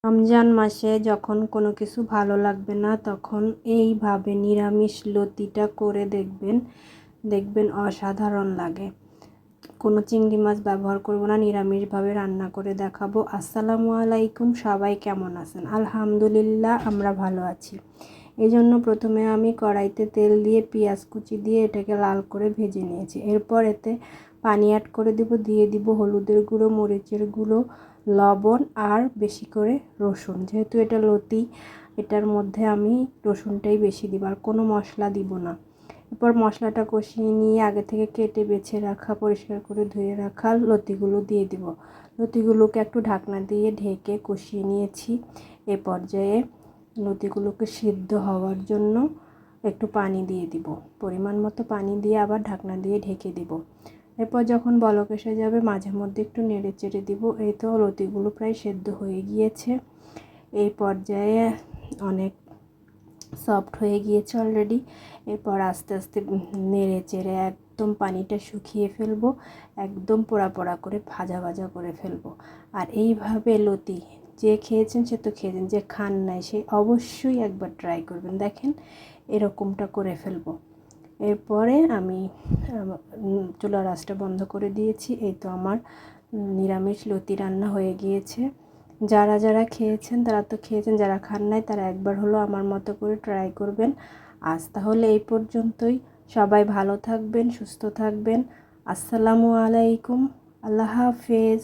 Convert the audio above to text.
রমজান মাসে যখন কোনো কিছু ভালো লাগবে না তখন এইভাবে নিরামিষ লতিটা করে দেখবেন অসাধারণ লাগে। কোনো চিংড়ি মাছ ব্যবহার করব না, নিরামিষভাবে রান্না করে দেখাবো। আসসালামু আলাইকুম, সবাই কেমন আছেন? আলহামদুলিল্লাহ, আমরা ভালো আছি। এই জন্য প্রথমে আমি কড়াইতে তেল দিয়ে পেঁয়াজ কুচি দিয়ে এটাকে লাল করে ভেজে নিয়েছি। এরপর এতে পানি অ্যাড করে দিয়ে দিব হলুদের গুঁড়ো, মরিচের গুঁড়ো, লবণ আর বেশি করে রসুন। যেহেতু এটা লতি, এটার মধ্যে আমি রসুনটাই বেশি দিব, আর কোনো মশলা দিব না। এরপর মশলাটা কষিয়ে নিয়ে আগে থেকে কেটে বেছে রাখা, পরিষ্কার করে ধুয়ে রাখা লতিগুলো দিয়ে দিব। লতিগুলোকে একটু ঢাকনা দিয়ে ঢেকে কষিয়ে নিয়েছি। এ পর্যায়ে লতিগুলোকে সিদ্ধ হওয়ার জন্য একটু পানি দিয়ে দিব, পরিমাণ মতো পানি দিয়ে আবার ঢাকনা দিয়ে ঢেকে দিব। এরপর যখন বলক এসে যাবে মাঝে মধ্যে একটু নেড়ে চেড়ে দিব। এই তো লতিগুলো প্রায় সেদ্ধ হয়ে গিয়েছে। এই পর্যায়ে অনেক সফট হয়ে গিয়েছে অলরেডি। এরপর আস্তে আস্তে নেড়ে চেড়ে একদম পানিটা শুকিয়ে ফেলবো, একদম পোড়া পোড়া করে ভাজা ভাজা করে ফেলবো। আর এইভাবে লতি যে খেয়েছেন সে তো খেয়েছেন, যে খান নাই সে অবশ্যই একবার ট্রাই করবেন। দেখেন এরকমটা করে ফেলবো। এরপরে আমি চুলার আঁচটা বন্ধ করে দিয়েছি। এই তো আমার নিরামিষ লতি রান্না হয়ে গিয়েছে। যারা যারা খেয়েছেন তারা তো খেয়েছেন, যারা খান নাই তারা একবার হলো আমার মতো করে ট্রাই করবেন। আজ তাহলে এই পর্যন্তই। সবাই ভালো থাকবেন, সুস্থ থাকবেন। আসসালামু আলাইকুম, আল্লাহ হাফেজ।